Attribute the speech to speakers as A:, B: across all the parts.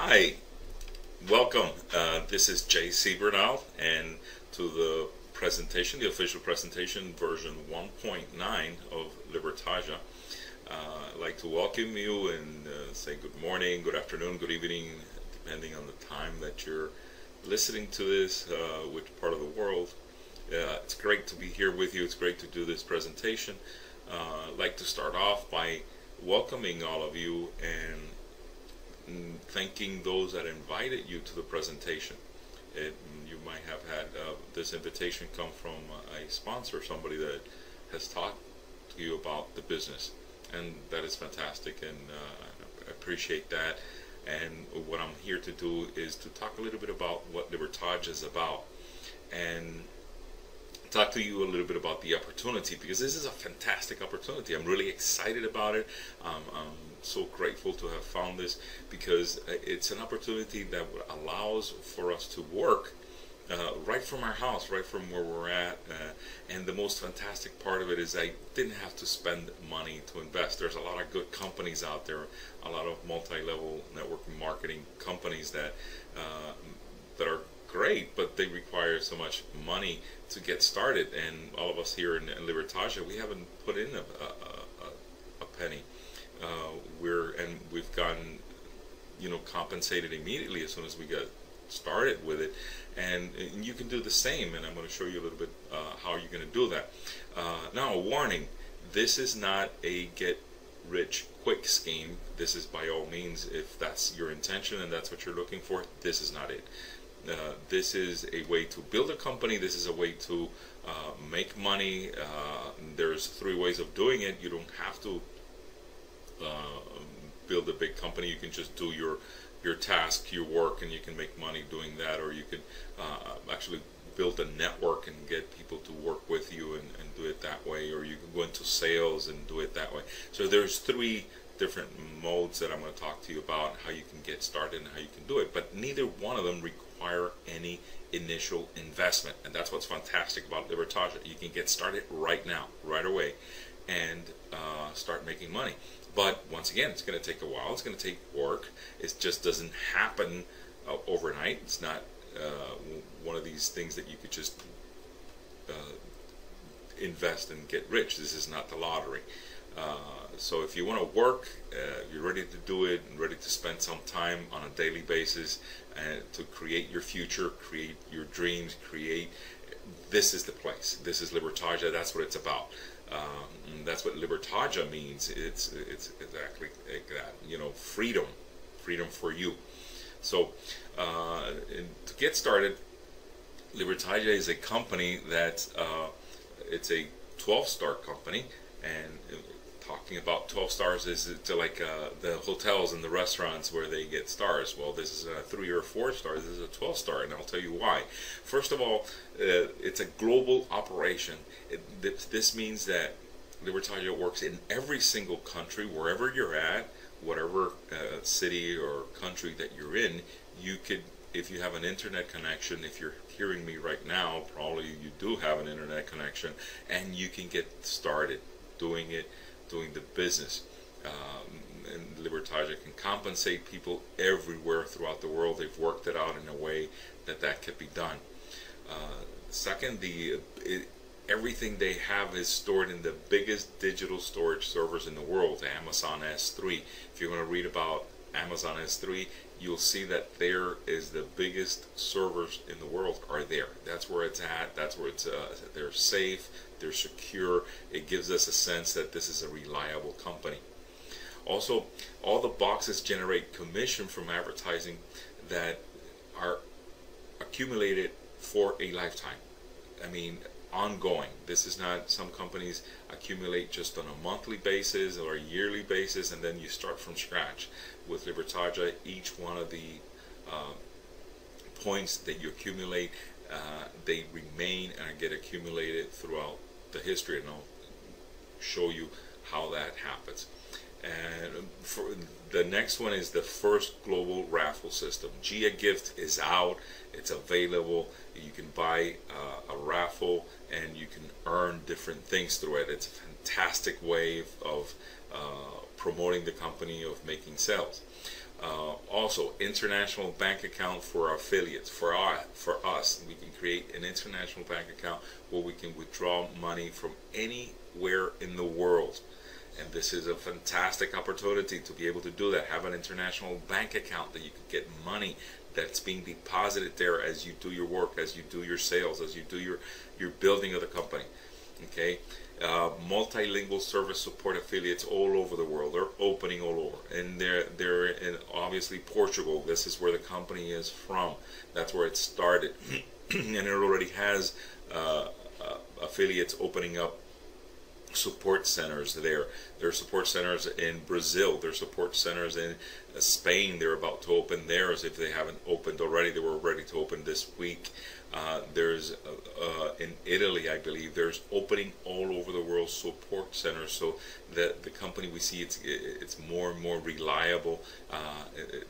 A: Hi, welcome. This is J.C. Bernal, and to the presentation, the official presentation version 1.9 of Libertàgià. I'd like to welcome you and say good morning, good afternoon, good evening, depending on the time that you're listening to this, which part of the world. It's great to be here with you. It's great to do this presentation. I'd like to start off by welcoming all of you and thanking those that invited you to the presentation. You might have had this invitation come from a sponsor, somebody that has talked to you about the business, and that is fantastic, and I appreciate that. And what I'm here to do is to talk a little bit about what Libertàgià is about, and talk to you a little bit about the opportunity, because this is a fantastic opportunity. I'm really excited about it. I'm so grateful to have found this, because it's an opportunity that allows for us to work right from our house, right from where we're at. And the most fantastic part of it is I didn't have to spend money to invest. There's a lot of good companies out there, a lot of multi-level network marketing companies that are great, but they require so much money to get started. And all of us here in Libertàgià, we haven't put in a penny. We've gotten, compensated immediately as soon as we got started with it, and you can do the same. And I'm going to show you a little bit how you're going to do that. Now, a warning: this is not a get-rich-quick scheme. This is, by all means, if that's your intention and that's what you're looking for, this is not it. This is a way to build a company. This is a way to make money. There's 3 ways of doing it. You don't have to build a big company. You can just do your task, your work, and you can make money doing that. Or you can actually build a network and get people to work with you and do it that way. Or you can go into sales and do it that way. So there's 3 different modes that I'm going to talk to you about, how you can get started and how you can do it. But neither one of them require any initial investment, and that's what's fantastic about Libertàgià. You can get started right now, right away, and start making money. But once again, it's going to take a while. It's going to take work. It just doesn't happen overnight. It's not one of these things that you could just invest and get rich. This is not the lottery. So if you want to work, you're ready to do it and ready to spend some time on a daily basis and to create your future, create your dreams, this is the place. This is Libertàgià. That's what it's about. That's what Libertàgià means. It's exactly like that. Freedom for you. So to get started, Libertàgià is a company that it's a 12-star company, and talking about 12 stars is like the hotels and the restaurants where they get stars. Well, this is a 3 or 4 stars. This is a 12-star, and I'll tell you why. First of all, it's a global operation. This means that Libertàgià works in every single country, wherever you're at, whatever city or country that you're in. You could, if you have an internet connection, if you're hearing me right now, probably you do have an internet connection, and you can get started doing the business. And Libertàgià can compensate people everywhere throughout the world. They've worked it out in a way that can be done. Second, everything they have is stored in the biggest digital storage servers in the world, Amazon S3. If you want to read about Amazon S3, you'll see that there is the biggest servers in the world are there. That's where it's at. That's where it's they're safe, they're secure. It gives us a sense that this is a reliable company. Also, all the boxes generate commission from advertising that are accumulated for a lifetime. I mean, ongoing. This is not, some companies accumulate just on a monthly basis or a yearly basis, and then you start from scratch. With Libertàgià, each one of the points that you accumulate, they remain and get accumulated throughout the history, and I'll show you how that happens. And for the next one is the first global raffle system. Gia Gift is out. It's available. You can buy a raffle and you can earn different things through it. It's a fantastic way of promoting the company, of making sales. Also, international bank account for our affiliates. For us, we can create an international bank account where we can withdraw money from anywhere in the world. And this is a fantastic opportunity to be able to do that. Have an international bank account that you can get money that's being deposited there as you do your work, as you do your sales, as you do your building of the company. Okay, multilingual service support affiliates all over the world. They're opening all over, and they're in obviously Portugal. This is where the company is from. That's where it started, and it already has affiliates opening up support centers there. There are support centers in Brazil. There are support centers in Spain. They're about to open theirs. If they haven't opened already, they were ready to open this week. There's in Italy, I believe, there's opening all over the world support centers, so that the company, we see it's more and more reliable.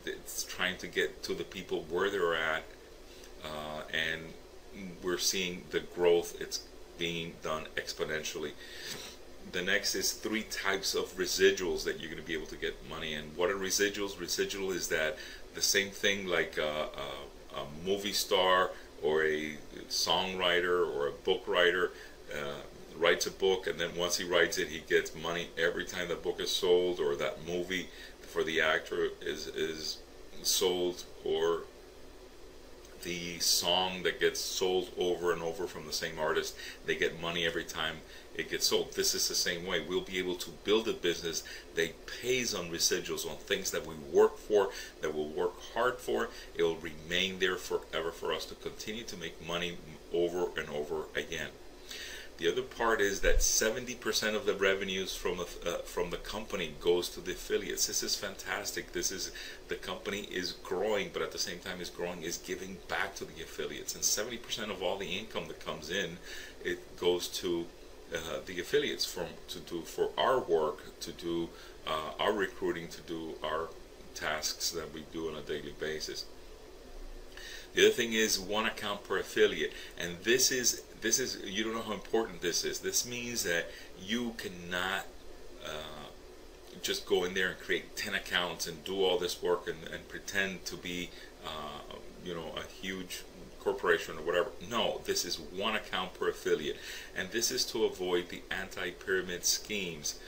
A: It's trying to get to the people where they're at, and we're seeing the growth. It's being done exponentially. The next is 3 types of residuals that you're going to be able to get money in. What are residuals? Residual is that the same thing like a movie star or a songwriter or a book writer writes a book, and then once he writes it, he gets money every time the book is sold, or that movie for the actor is sold, or the song that gets sold over and over from the same artist. They get money every time it gets sold. This is the same way. We'll be able to build a business that pays on residuals, on things that we work for, that we'll work hard for. It will remain there forever for us to continue to make money over and over again. The other part is that 70% of the revenues from the company goes to the affiliates. This is fantastic. This is, the company is growing, but at the same time is giving back to the affiliates. And 70% of all the income that comes in, it goes to the affiliates for our work, to do our recruiting, to do our tasks that we do on a daily basis. The other thing is 1 account per affiliate, and this is, you don't know how important this is. This means that you cannot just go in there and create 10 accounts and do all this work and pretend to be you know, a huge corporation or whatever. No, this is 1 account per affiliate, and this is to avoid the anti-pyramid schemes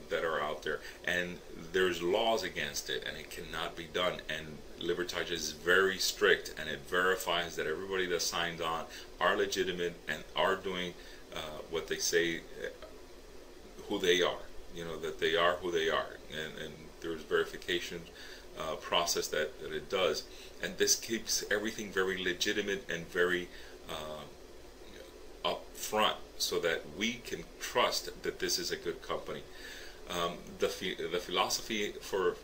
A: that are out there, and there's laws against it, and it cannot be done. And Libertàgià is very strict, and it verifies that everybody that signed on are legitimate and are doing what they say, who they are. You know, that they are who they are, and there's verification process that it does, and this keeps everything very legitimate and very upfront, so that we can trust that this is a good company. The philosophy for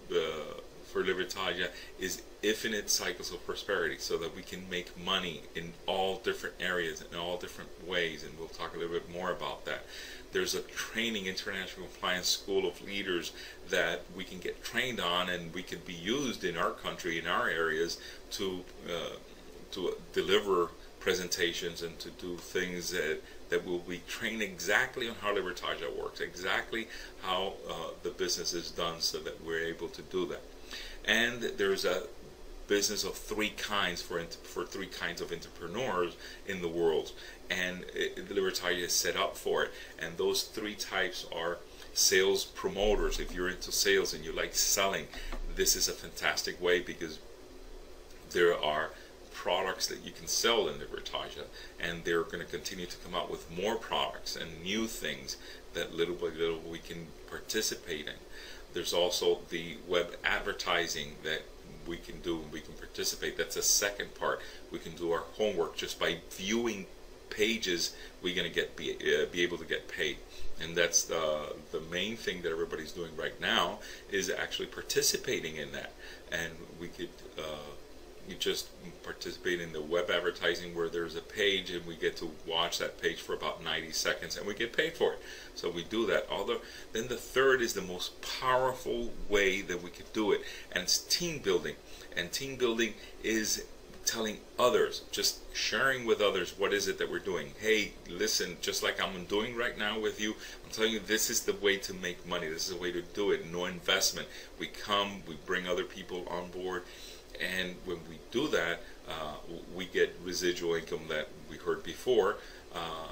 A: Libertàgià is infinite cycles of prosperity, so that we can make money in all different areas, in all different ways, and we'll talk a little bit more about that. There's a training, international compliance school of leaders that we can get trained on, and we can be used in our country, in our areas, to deliver presentations and to do things that will be trained exactly on how Libertàgià works, exactly how the business is done, so that we're able to do that. And there's a business of 3 kinds for 3 kinds of entrepreneurs in the world, and Libertàgià is set up for it. And those 3 types are sales promoters. If you're into sales and you like selling, this is a fantastic way, because there are products that you can sell in Libertàgià, and they're going to continue to come out with more products and new things that little by little we can participate in. There's also the web advertising that we can do, and we can participate. That's a second part. We can do our homework just by viewing pages. We're going to be able to get paid, and that's the main thing that everybody's doing right now, is actually participating in that. And we could you just participate in the web advertising, where there's a page and we get to watch that page for about 90 seconds and we get paid for it. So we do that. Then the third is the most powerful way that we could do it, and it's team building. And team building is telling others, just sharing with others what is it that we're doing. Hey, listen, just like I'm doing right now with you, I'm telling you this is the way to make money. This is the way to do it. No investment. We bring other people on board, and when we do that, we get residual income that we heard before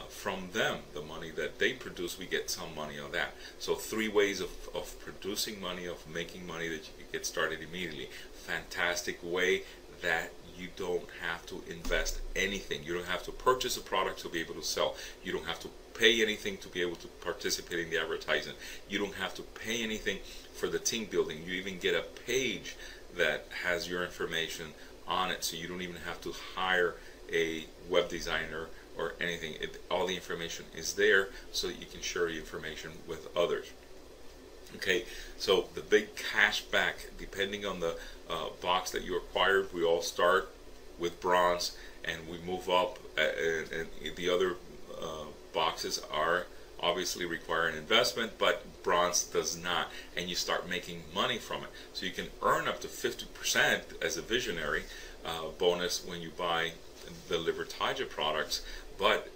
A: from them. The money that they produce, we get some money on that. So 3 ways of producing money, of making money that you can get started immediately. Fantastic way that you don't have to invest anything. You don't have to purchase a product to be able to sell. You don't have to pay anything to be able to participate in the advertising. You don't have to pay anything for the team building. You even get a page that has your information on it, so you don't even have to hire a web designer or anything. All the information is there so that you can share the information with others. Okay, so the big cash back, depending on the box that you acquired, we all start with bronze and we move up, and the other boxes are obviously require an investment, but bronze does not, and you start making money from it. So you can earn up to 50% as a visionary bonus when you buy the Libertàgià products, but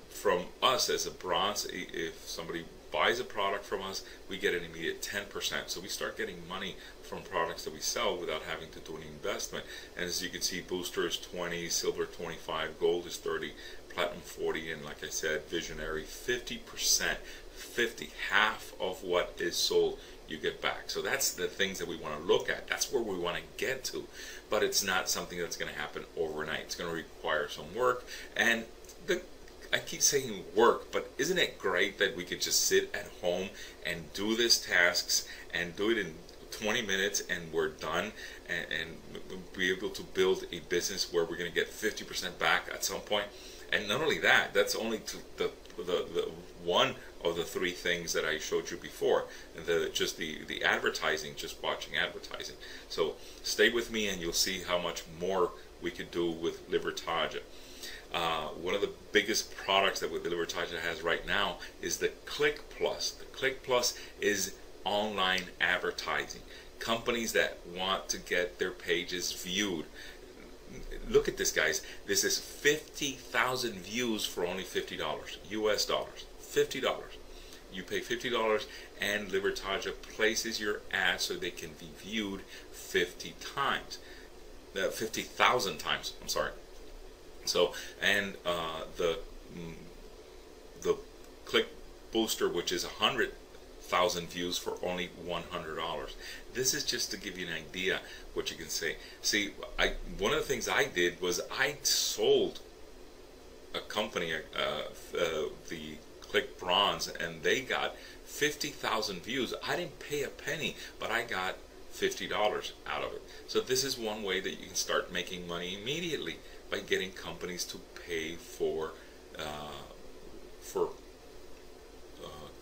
A: from us as a bronze, if somebody buys a product from us, we get an immediate 10%. So we start getting money from products that we sell without having to do any investment. And as you can see, booster is 20, silver 25, gold is 30, platinum 40, and like I said, visionary 50%, 50, half of what is sold you get back. So that's the things that we want to look at. That's where we want to get to, but it's not something that's going to happen overnight. It's going to require some work, and I keep saying work, but isn't it great that we could just sit at home and do these tasks and do it in 20 minutes and we're done, and be able to build a business where we're going to get 50% back at some point. And not only that, that's only the one of the 3 things that I showed you before, just the advertising, just watching advertising. So stay with me and you'll see how much more we could do with Libertàgià. One of the biggest products that Libertàgià has right now is the Click Plus. The Click Plus is online advertising. Companies that want to get their pages viewed. Look at this, guys. This is 50,000 views for only $50 US dollars. $50. You pay $50 and Libertàgià places your ad so they can be viewed 50 times. 50,000 times, I'm sorry. So, and the Click Booster, which is 100,000 views for only $100. This is just to give you an idea what you can say. See, one of the things I did was I sold a company the Click Bronze, and they got 50,000 views. I didn't pay a penny, but I got $50 out of it. So this is one way that you can start making money immediately, by getting companies to pay for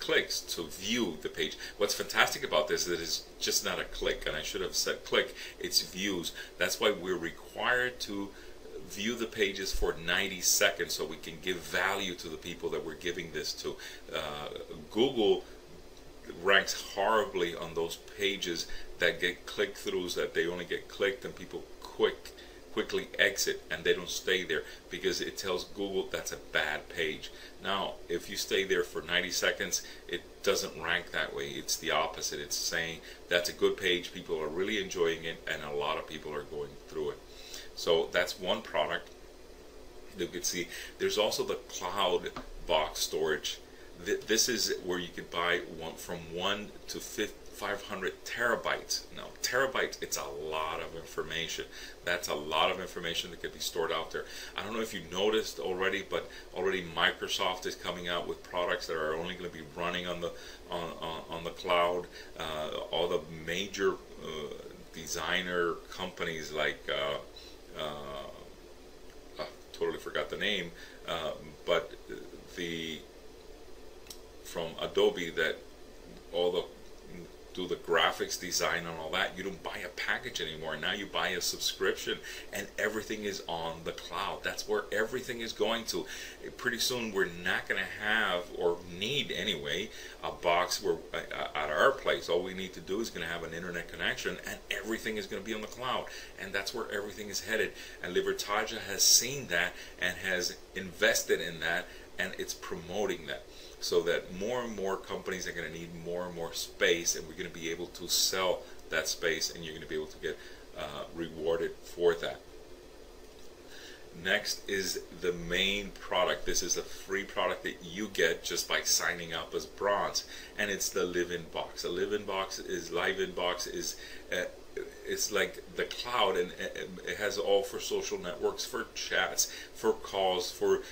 A: clicks to view the page. What's fantastic about this is that it's just not a click, and I should have said click, it's views. That's why we're required to view the pages for 90 seconds so we can give value to the people that we're giving this to. Google ranks horribly on those pages that get click-throughs, that they only get clicked and people quickly exit and they don't stay there, because it tells Google that's a bad page. Now, if you stay there for 90 seconds, it doesn't rank that way. It's the opposite. It's saying that's a good page, people are really enjoying it, and a lot of people are going through it. So that's one product. You can see there's also the cloud box storage. This is where you could buy from 1 to 500 terabytes. Now, terabytes, it's a lot of information. That's a lot of information that could be stored out there. I don't know if you noticed already, but already Microsoft is coming out with products that are only going to be running on the cloud. All the major designer companies like totally forgot the name, but from Adobe, that all the do the graphics design and all that. You don't buy a package anymore. Now you buy a subscription, and everything is on the cloud. That's where everything is going to. Pretty soon we're not going to have, or need anyway, a box where at our place all we need to do is going to have an internet connection, and everything is going to be on the cloud. And that's where everything is headed. And Libertàgià has seen that and has invested in that, and it's promoting that, so that more and more companies are going to need more and more space, and we're going to be able to sell that space, and you're going to be able to get rewarded for that. Next is the main product. This is a free product that you get just by signing up as bronze, and it's the live-in box. A live-in box is it's like the cloud, and it has all for social networks, for chats, for calls, for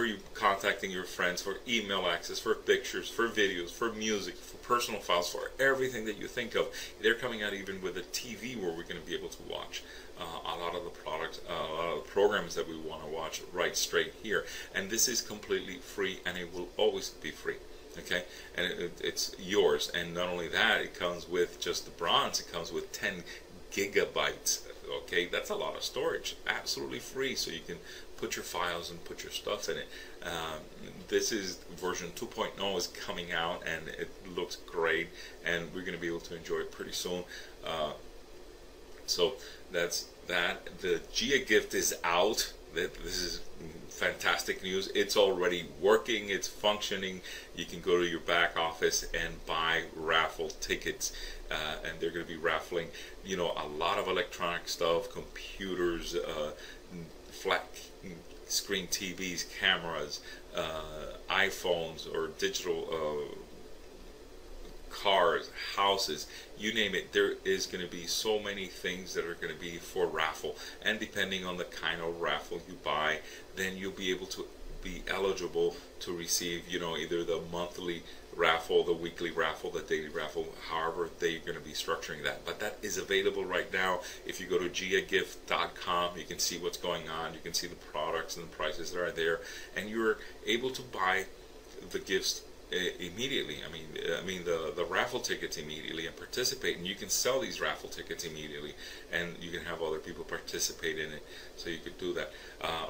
A: you contacting your friends, for email access, for pictures, for videos, for music, for personal files, for everything that you think of. They're coming out even with a TV where we're going to be able to watch a lot of the products, a lot of the programs that we want to watch right straight here. And this is completely free, and it will always be free. Okay, and it's yours. And not only that, it comes with just the bronze. It comes with 10 gigabytes. Okay, that's a lot of storage, absolutely free, so you can put your files and put your stuff in it. This is version 2.0 is coming out, and it looks great, and we're going to be able to enjoy it pretty soon. So that's that. The Gia gift is out. This is fantastic news. It's already working, it's functioning. You can go to your back office and buy raffle tickets, and they're going to be raffling, you know, a lot of electronic stuff, computers, flat screen TVs, cameras, iPhones, or digital cars, houses, you name it. There is going to be so many things that are going to be for raffle, and depending on the kind of raffle you buy, then you'll be able to be eligible to receive, you know, either the monthly raffle, the weekly raffle, the daily raffle, however they're going to be structuring that. But that is available right now. If you go to giagift.com, you can see what's going on, you can see the products and the prices that are there, and you're able to buy the gifts immediately. I mean the raffle tickets immediately, and participate, and you can sell these raffle tickets immediately, and you can have other people participate in it, so you could do that.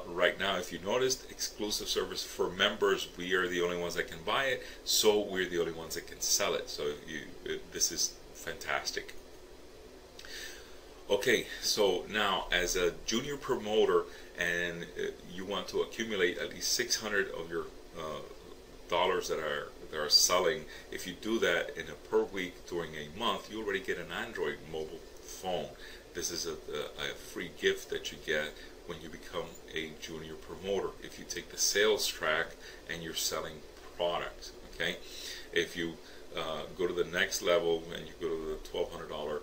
A: Right now, if you noticed, exclusive service for members, we are the only ones that can buy it, so we're the only ones that can sell it. So this is fantastic. Okay, so now as a junior promoter, and you want to accumulate at least 600 of your dollars that are selling, if you do that in a per week during a month, you already get an Android mobile phone. This is a free gift that you get when you become a junior promoter, if you take the sales track and you're selling products. Okay, if you go to the next level and you go to the $1,200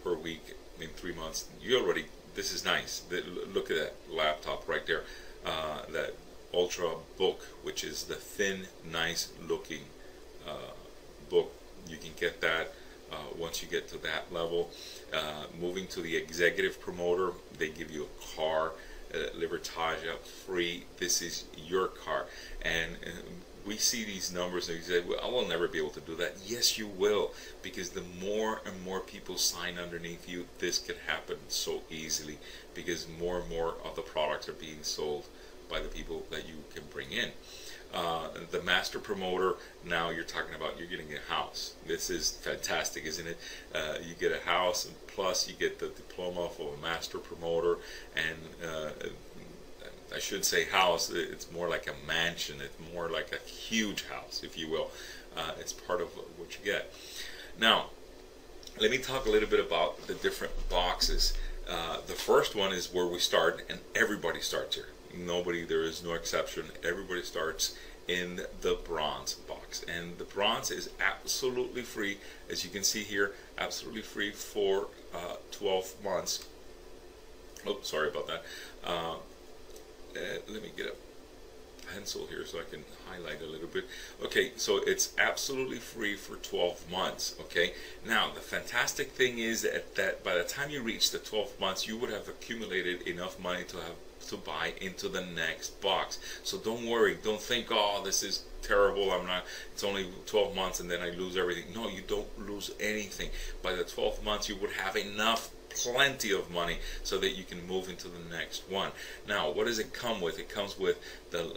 A: per week in 3 months, you already, this is nice. Look at that laptop right there, that Ultra book, which is the thin, nice looking book. You can get that once you get to that level. Moving to the executive promoter, they give you a car, Libertàgià, free. This is your car. And we see these numbers and we say, well, I will never be able to do that. Yes, you will, because the more and more people sign underneath you, this could happen so easily, because more and more of the products are being sold by the people that you can bring in. The master promoter, now you're talking about, you're getting a house. This is fantastic, isn't it? You get a house, and plus you get the diploma for a master promoter, and I should say house, it's more like a mansion, it's more like a huge house, if you will. It's part of what you get. Now, let me talk a little bit about the different boxes. The first one is where we start, and everybody starts here. Nobody, there is no exception. Everybody starts in the bronze box, and the bronze is absolutely free, as you can see here, absolutely free for 12 months. Oh, sorry about that. Let me get a pencil here so I can highlight a little bit. Okay, so it's absolutely free for 12 months. Okay, now the fantastic thing is that by the time you reach the 12 months, you would have accumulated enough money to have to buy into the next box. So don't worry, don't think, oh, this is terrible, it's only 12 months and then I lose everything. No, you don't lose anything. By the 12th month you would have plenty of money so that you can move into the next one. Now, what does it come with? It comes with the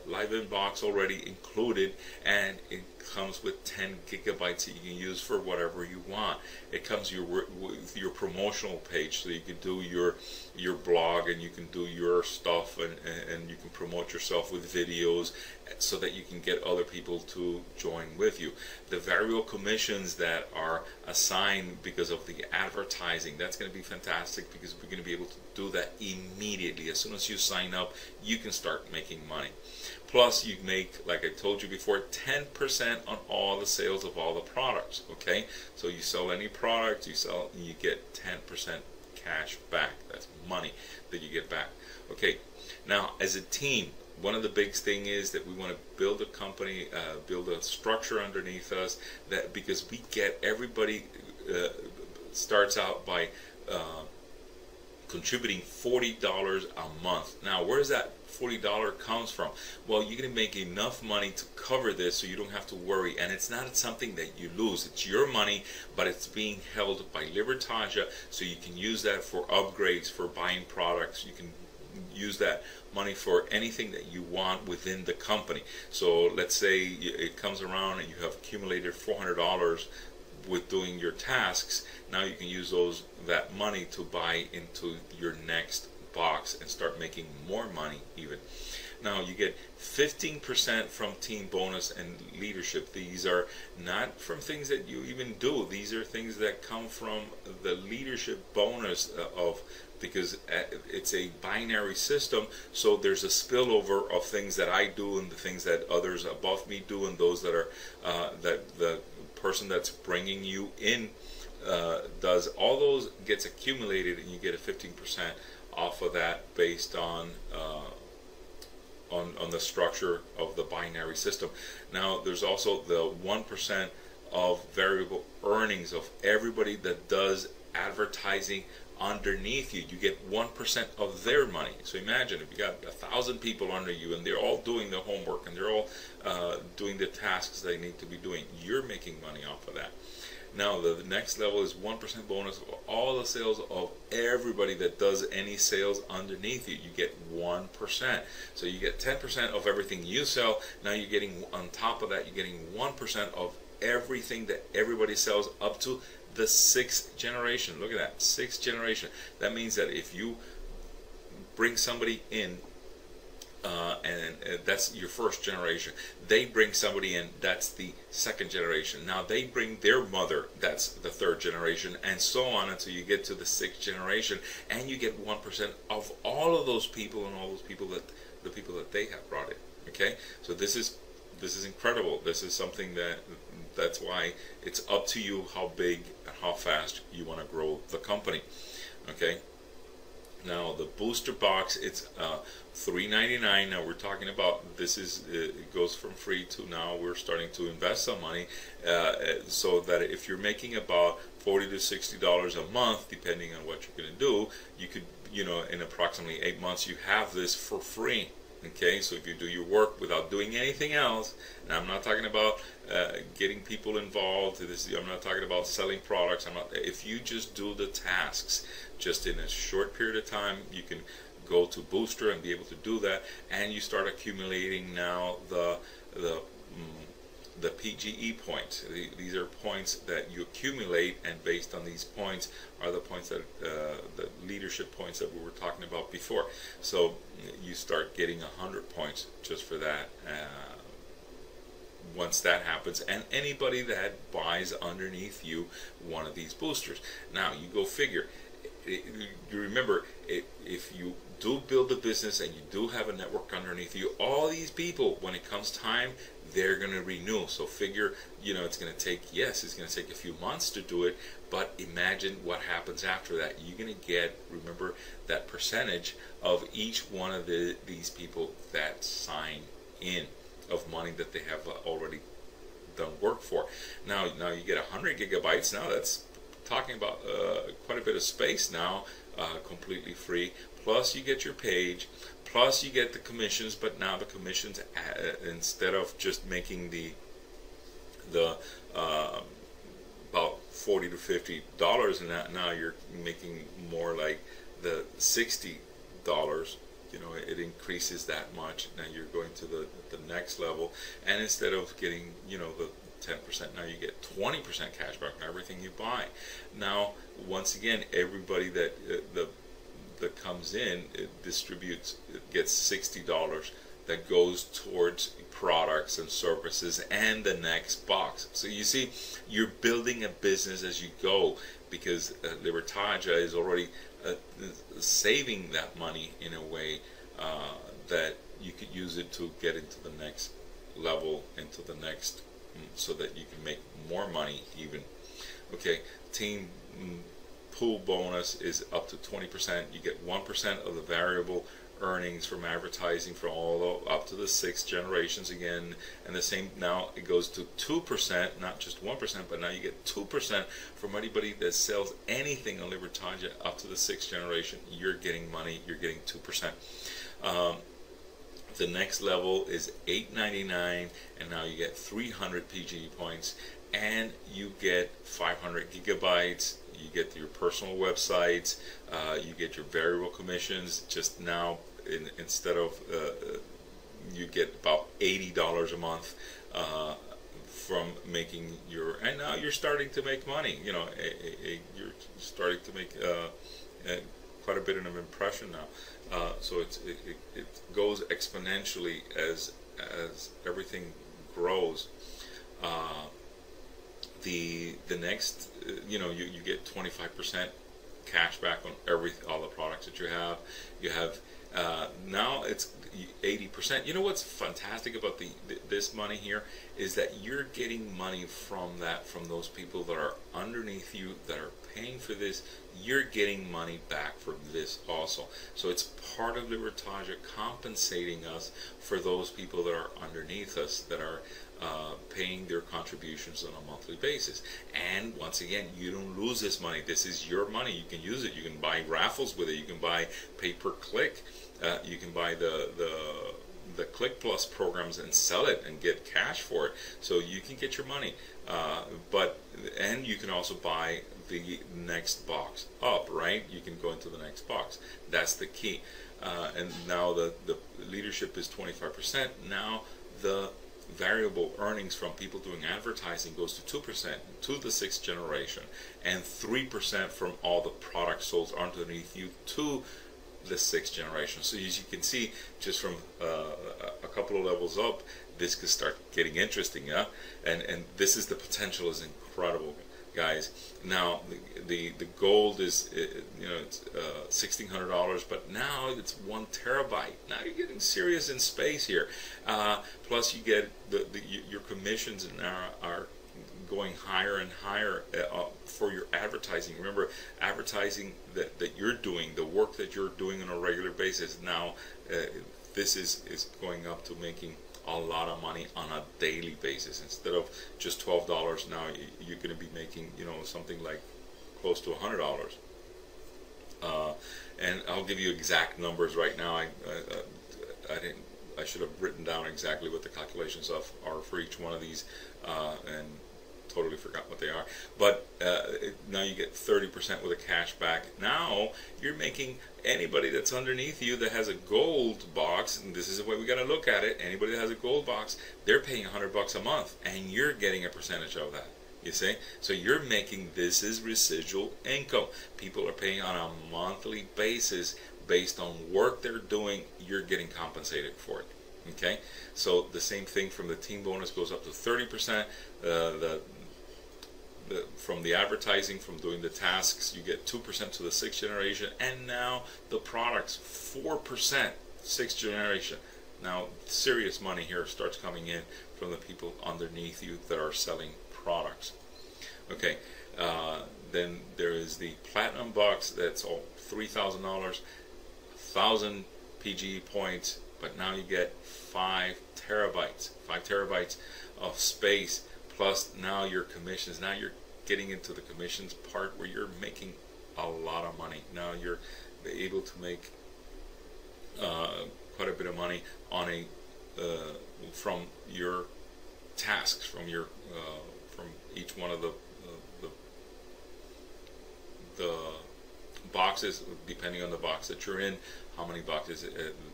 A: live inbox already included, and it comes with 10 gigabytes that you can use for whatever you want. It comes with your promotional page, so you can do your blog, and you can do your stuff, and you can promote yourself with videos so that you can get other people to join with you. The variable commissions that are assigned because of the advertising, that's going to be fantastic, because we're going to be able to do that immediately. As soon as you sign up, you can start making money. Plus, you make, like I told you before, 10% on all the sales of all the products. Okay, so you sell any product, you get 10% cash back. That's money that you get back. Okay, now as a team, one of the big things is that we want to build a company, build a structure underneath us, that because we get everybody starts out by contributing $40 a month. Now, where does that $40 comes from? Well, you're going to make enough money to cover this, so you don't have to worry, and it's not something that you lose. It's your money, but it's being held by Libertàgià, so you can use that for upgrades, for buying products. You can use that money for anything that you want within the company. So let's say it comes around and you have accumulated $400 with doing your tasks. Now you can use that money to buy into your next box and start making more money even. Now you get 15% from team bonus and leadership. These are not from things that you even do. These are things that come from the leadership bonus because it's a binary system, so there's a spillover of things that I do and the things that others above me do, and those that are that the person that's bringing you in does. All those gets accumulated, and you get a 15% off of that based on the structure of the binary system. Now there's also the 1% of variable earnings of everybody that does advertising underneath you. You get 1% of their money. So imagine if you got 1,000 people under you and they're all doing the homework and they're all doing the tasks they need to be doing. You're making money off of that. Now the next level is 1% bonus of all the sales of everybody that does any sales underneath you. You get 1%. So you get 10% of everything you sell. Now you're getting, on top of that, you're getting 1% of everything that everybody sells up to the 6th generation. Look at that, 6th generation. That means that if you bring somebody in, and that's your 1st generation, they bring somebody in, that's the 2nd generation. Now they bring their mother, that's the 3rd generation, and so on until you get to the 6th generation, and you get 1% of all of those people and all those people that the people that they have brought in. Okay, so this is incredible. This is something that's why it's up to you how big and how fast you want to grow the company. Okay, now the booster box, it's $3.99. Now we're talking about this is it goes from free to now we're starting to invest some money, so that if you're making about $40 to $60 a month, depending on what you're going to do, you could, in approximately 8 months you have this for free. Okay, so if you do your work without doing anything else, and I'm not talking about getting people involved, I'm not talking about selling products, if you just do the tasks, just in a short period of time, you can go to Booster and be able to do that, and you start accumulating now the PGE points. These are points that you accumulate, and based on these points are the points that the leadership points that we were talking about before. So you start getting 100 points just for that. Once that happens, and anybody that buys underneath you one of these boosters. Now you go figure. You remember, if you do build a business and you do have a network underneath you, all these people, when it comes time, they're going to renew. So figure, it's going to take, yes, it's going to take a few months to do it, but imagine what happens after that. You're going to get, remember, that percentage of each one of these people that sign in, of money that they have already done work for. Now you get 100 gigabytes. Now that's talking about quite a bit of space now, completely free. Plus you get your page, plus you get the commissions, but now the commissions, instead of just making the about $40 to $50 in that, now you're making more like the $60. You know, it increases that much. Now you're going to the next level, and instead of getting, you know, the 10%, now you get 20% cash back on everything you buy. Now, once again, everybody that that comes in, it distributes, it gets $60 that goes towards products and services and the next box. So you see, you're building a business as you go, because Libertàgià is already saving that money in a way that you could use it to get into the next level, into the next, so that you can make more money even. Okay, team pool bonus is up to 20%. You get 1% of the variable earnings from advertising for all up to the 6 generations again, and the same, now it goes to 2%, not just 1%, but now you get 2% from anybody that sells anything on Libertàgià up to the 6th generation. You're getting money, you're getting 2%. The next level is $8.99, and now you get 300 PG points, and you get 500 gigabytes. You get your personal websites, you get your variable commissions. Just now, instead of you get about $80 a month from making your, and now you're starting to make money. You know, you're starting to make quite a bit of an impression now. So it goes exponentially as everything grows. The next, you know, you get 25% cash back on all the products that you have. You have now it's 80%. You know what's fantastic about this money here is that you're getting money from those people that are underneath you, that are paying for this. You're getting money back for this also. So it's part of Libertàgià compensating us for those people that are underneath us, that are paying their contributions on a monthly basis. And once again, you don't lose this money. This is your money. You can use it. You can buy raffles with it. You can buy pay-per-click. You can buy the Click Plus programs and sell it and get cash for it. So you can get your money. And you can also buy the next box up, right? You can go into the next box. That's the key. And now the leadership is 25%. Now the variable earnings from people doing advertising goes to 2% to the 6th generation, and 3% from all the products sold underneath you to the 6th generation. So as you can see, just from a couple of levels up, this could start getting interesting, yeah. And this is, the potential is incredible, guys. Now the gold is, you know, it's $1,600, but now it's 1 terabyte. Now you're getting serious in space here. Plus you get your commissions now are going higher and higher for your advertising. Remember, advertising that you're doing, the work that you're doing on a regular basis. Now this is going up to making a lot of money on a daily basis. Instead of just $12, now you're going to be making, you know, something like close to $100. And I'll give you exact numbers right now. I should have written down exactly what the calculations are for each one of these, and totally forgot what they are. But now you get 30% with a cash back. Now you're making anybody that's underneath you that has a gold box, and this is the way we got to look at it. Anybody that has a gold box, they're paying $100 a month, and you're getting a percentage of that. You see? So you're making, this is residual income. People are paying on a monthly basis based on work they're doing. You're getting compensated for it. Okay? So the same thing from the team bonus goes up to 30%. From the advertising, from doing the tasks, you get 2% to the 6th generation, and now the products 4%, 6th generation. Now serious money here starts coming in from the people underneath you that are selling products. Okay, then there is the platinum box. That's all $3,000, 1,000 PG points, but now you get 5 terabytes of space. Plus now your commissions, now you're getting into the commissions part where you're making a lot of money. Now you're able to make quite a bit of money on a from your tasks, from your from each one of the boxes, depending on the box that you're in, how many boxes.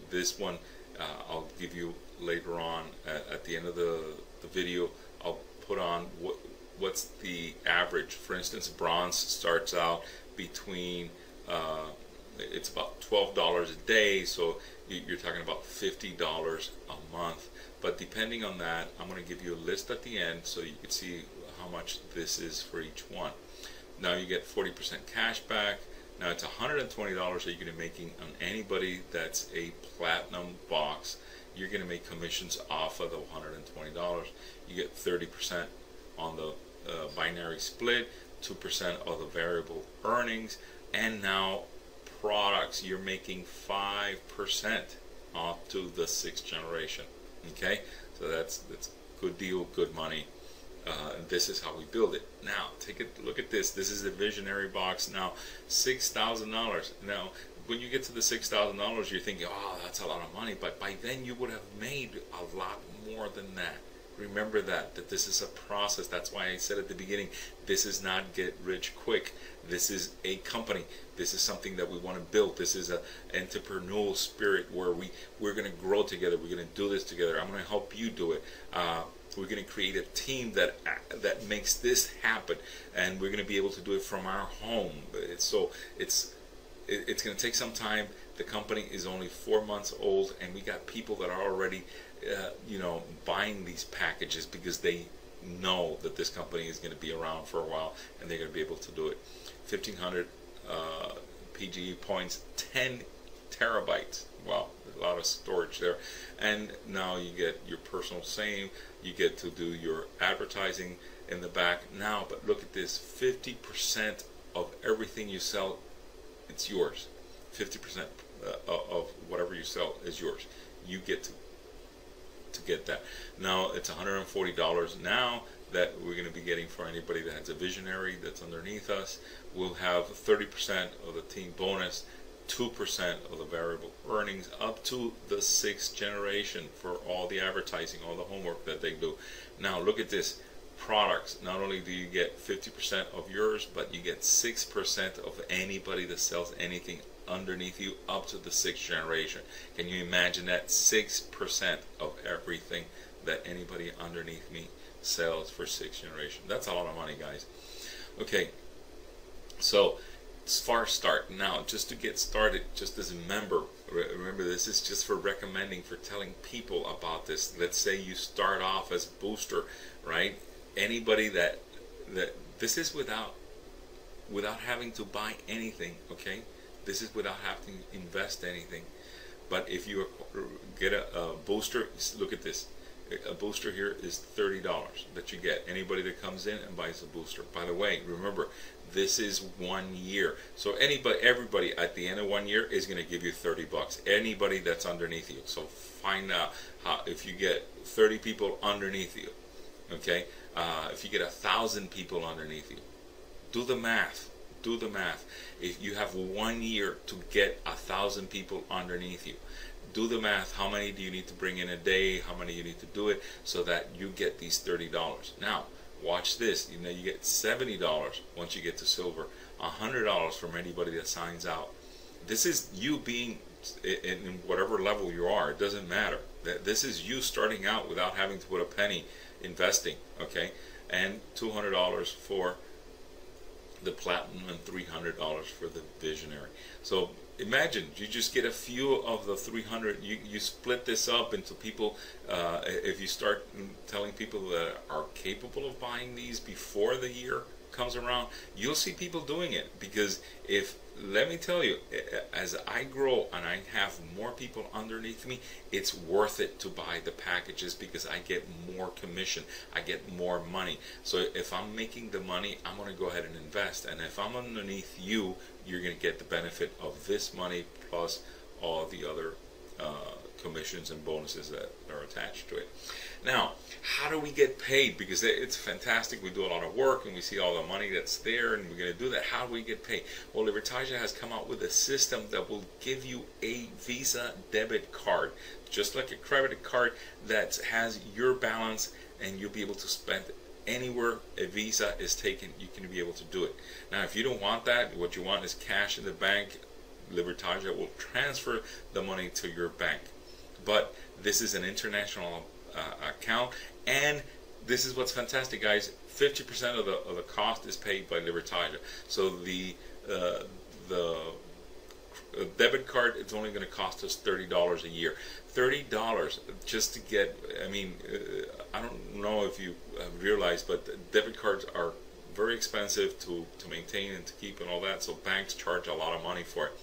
A: This one I'll give you later on at the end of the video. I'll put on what's the average. For instance, bronze starts out between it's about $12 a day, so you're talking about $50 a month. But depending on that, I'm going to give you a list at the end so you can see how much this is for each one. Now you get 40% cash back. Now it's $120 that you're going to be making on anybody that's a platinum box. You're going to make commissions off of the $120. You get 30% on the binary split, 2% of the variable earnings, and now products, you're making 5% off to the 6th generation. Okay, so that's good deal, good money. This is how we build it. Now take a look at this. This is a visionary box. Now $6,000. Now when you get to the $6,000, you're thinking, oh, that's a lot of money, but by then you would have made a lot more than that. Remember that this is a process. That's why I said at the beginning, this is not get rich quick. This is a company. This is something that we want to build. This is an entrepreneurial spirit where we're going to grow together. We're going to do this together. I'm going to help you do it. We're going to create a team that makes this happen, and we're going to be able to do it from our home. It's going to take some time. The company is only 4 months old, and we got people that are already buying these packages because they know that this company is going to be around for a while, and they're going to be able to do it. 1,500 PGE points, 10 terabytes. Wow, a lot of storage there. And now you get your personal same. You get to do your advertising in the back now. But look at this: 50% of everything you sell, it's yours. 50% of whatever you sell is yours. You get to get that. Now it's $140 now that we're going to be getting for anybody that has a visionary that's underneath us. We'll have 30% of the team bonus, 2% of the variable earnings, up to the 6th generation for all the advertising, all the homework that they do. Now look at this. Products, not only do you get 50% of yours, but you get 6% of anybody that sells anything underneath you up to the 6th generation. Can you imagine that? 6% of everything that anybody underneath me sells for 6th generation. That's a lot of money, guys. Okay, so as far as start. Now, just to get started, just as a member, remember this is just for recommending, for telling people about this. Let's say you start off as booster, right? Anybody that this is without having to buy anything, okay? This is without having to invest anything. But if you get a booster, look at this. A booster here is $30 that you get. Anybody that comes in and buys a booster. By the way, remember, this is 1 year. So everybody at the end of 1 year is going to give you 30 bucks. Anybody that's underneath you. So find out how, if you get 30 people underneath you, okay? If you get 1,000 people underneath you, do the math. Do the math. If you have 1 year to get 1,000 people underneath you, do the math. How many do you need to bring in a day? How many you need to do it so that you get these $30? Now, watch this. You get $70 once you get to silver, $100 from anybody that signs out. This is you being in whatever level you are. It doesn't matter. This is you starting out without having to put a penny investing, okay? And $200 for the platinum and $300 for the visionary. So imagine you just get a few of the 300. You split this up into people. If you start telling people that are capable of buying these before the year comes around, you'll see people doing it. Because let me tell you, as I grow and I have more people underneath me, it's worth it to buy the packages because I get more commission, I get more money. So if I'm making the money, I'm going to go ahead and invest. And if I'm underneath you, you're going to get the benefit of this money plus all the other commissions and bonuses that are attached to it. Now, how do we get paid? Because it's fantastic. We do a lot of work and we see all the money that's there and we're going to do that. How do we get paid? Well, Libertàgià has come out with a system that will give you a Visa debit card, just like a credit card that has your balance, and you'll be able to spend anywhere a Visa is taken. You can be able to do it. Now, if you don't want that, what you want is cash in the bank, Libertàgià will transfer the money to your bank. But this is an international account, and this is what's fantastic, guys. 50% of the cost is paid by Libertàgià. So the debit card, it's only going to cost us $30 a year. $30 just to get, I mean, I don't know if you realize, but debit cards are very expensive to maintain and to keep and all that, so banks charge a lot of money for it.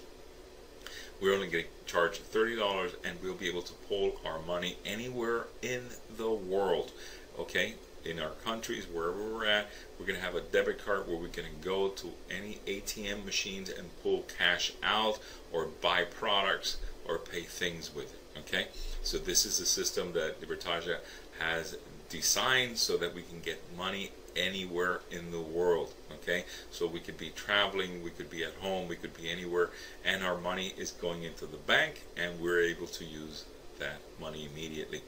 A: We're only getting charged $30, and we'll be able to pull our money anywhere in the world. Okay, in our countries, wherever we're at, we're going to have a debit card where we can go to any ATM machines and pull cash out, or buy products, or pay things with it. Okay, so this is a system that Libertàgià has designed so that we can get money anywhere in the world. Okay, so we could be traveling, we could be at home, we could be anywhere, and our money is going into the bank, and we're able to use that money immediately.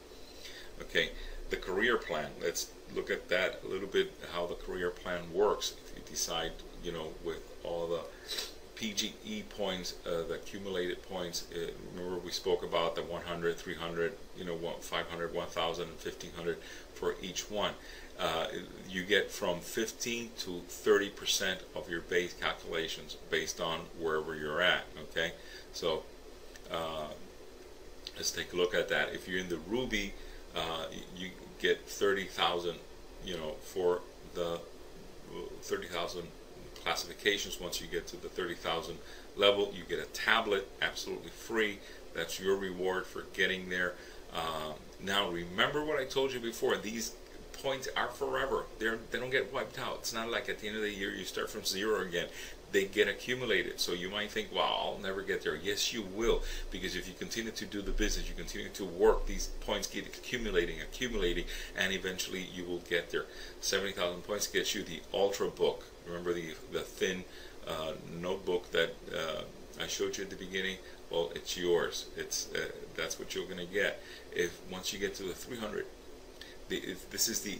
A: Okay, the career plan, let's look at that a little bit, how the career plan works. If you decide, you know, with all the PGE points, the accumulated points, remember we spoke about the 100, 300, you know, 500, 1,000, and 1,500 for each one. You get from 15 to 30% of your base calculations based on wherever you're at. Okay, so let's take a look at that. If you're in the Ruby, you get 30,000, you know, for the 30,000 classifications. Once you get to the 30,000 level, you get a tablet absolutely free. That's your reward for getting there. Now remember what I told you before, these points are forever. They don't get wiped out. It's not like at the end of the year you start from zero again. They get accumulated. So you might think, wow, I'll never get there. Yes, you will, because if you continue to do the business, you continue to work, these points get accumulating, and eventually you will get there. 70,000 points gets you the Ultra book. Remember the thin notebook that I showed you at the beginning? Well, it's yours. It's that's what you're going to get. If once you get to the 300, this is the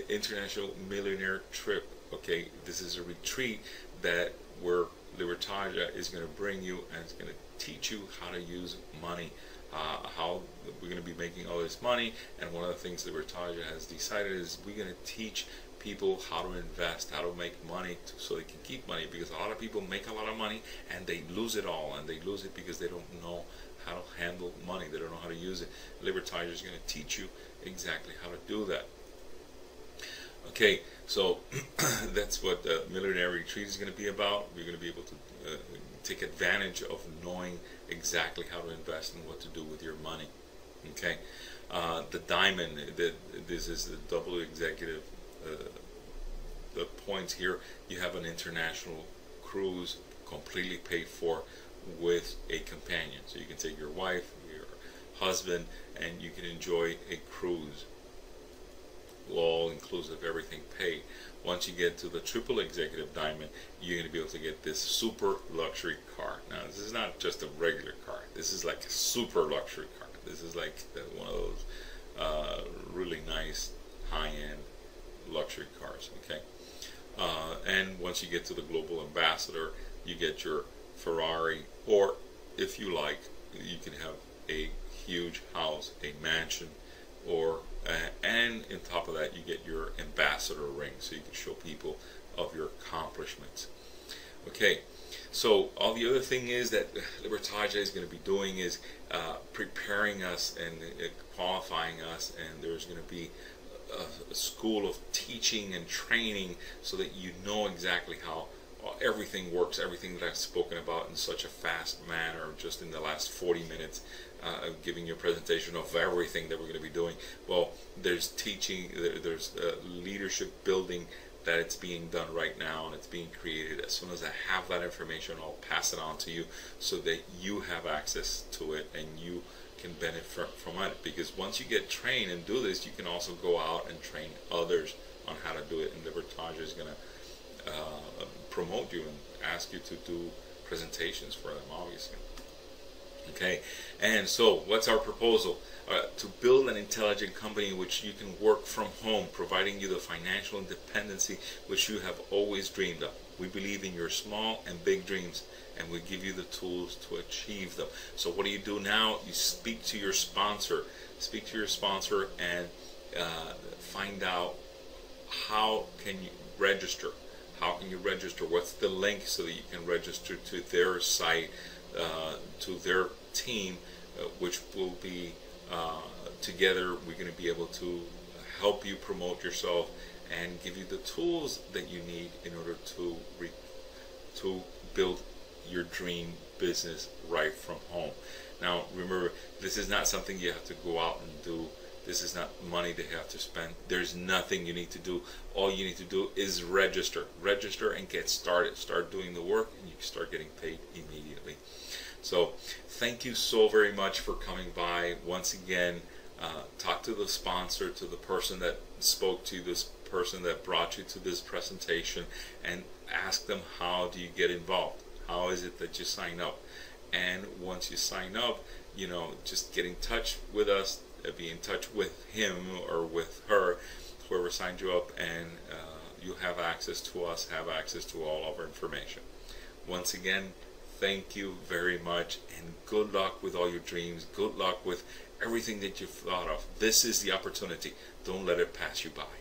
A: International Millionaire Trip. Okay, this is a retreat that where Libertàgià is going to bring you, and it's going to teach you how to use money, how we're going to be making all this money. And one of the things Libertàgià has decided is we're going to teach people how to invest, how to make money so they can keep money, because a lot of people make a lot of money and they lose it all, and they lose it because they don't know how to handle money. They don't know how to use it. Libertàgià is going to teach you exactly how to do that. Okay, so that's what the Millionaire Retreat is going to be about. We're going to be able to take advantage of knowing exactly how to invest and what to do with your money. Okay, the diamond, this is the double executive. The points here, you have an international cruise completely paid for with a companion. So you can take your wife, your husband, and you can enjoy a cruise. All inclusive, everything paid. Once you get to the triple executive diamond, you're going to be able to get this super luxury car. Now, this is not just a regular car. This is like a super luxury car. This is like one of those really nice high-end luxury cars. Okay, and once you get to the global ambassador, you get your Ferrari, or if you like, you can have a huge house, a mansion, or and on top of that you get your ambassador ring, so you can show people of your accomplishments. Okay, so all the other thing is that Libertàgià is going to be doing is preparing us and qualifying us, and there's going to be a school of teaching and training so that you know exactly how everything works, everything that I've spoken about in such a fast manner, just in the last 40 minutes, giving you a presentation of everything that we're going to be doing. Well, there's teaching, there's leadership building that it's being done right now and it's being created. As soon as I have that information, I'll pass it on to you so that you have access to it and you can benefit from it. Because once you get trained and do this, you can also go out and train others on how to do it, and Libertàgià is going to promote you and ask you to do presentations for them, obviously. Okay, and so what's our proposal? To build an intelligent company in which you can work from home, providing you the financial independency which you have always dreamed of. We believe in your small and big dreams, and we give you the tools to achieve them. So what do you do now? You speak to your sponsor. Speak to your sponsor and find out how can you register. How can you register? What's the link so that you can register to their site, to their team, which will be together. We're going to be able to help you promote yourself and give you the tools that you need in order to build your dream business right from home. Now remember, this is not something you have to go out and do. This is not money that you have to spend. There's nothing you need to do. All you need to do is register. Register and get started. Start doing the work and you can start getting paid immediately. So thank you so very much for coming by. Once again, talk to the sponsor, to the person that spoke to you, this person that brought you to this presentation, and ask them, how do you get involved? How is it that you sign up? And once you sign up, you know, just get in touch with us, be in touch with him or with her, whoever signed you up, and you have access to us, have access to all of our information. Once again, thank you very much, and good luck with all your dreams. Good luck with everything that you've thought of. This is the opportunity. Don't let it pass you by.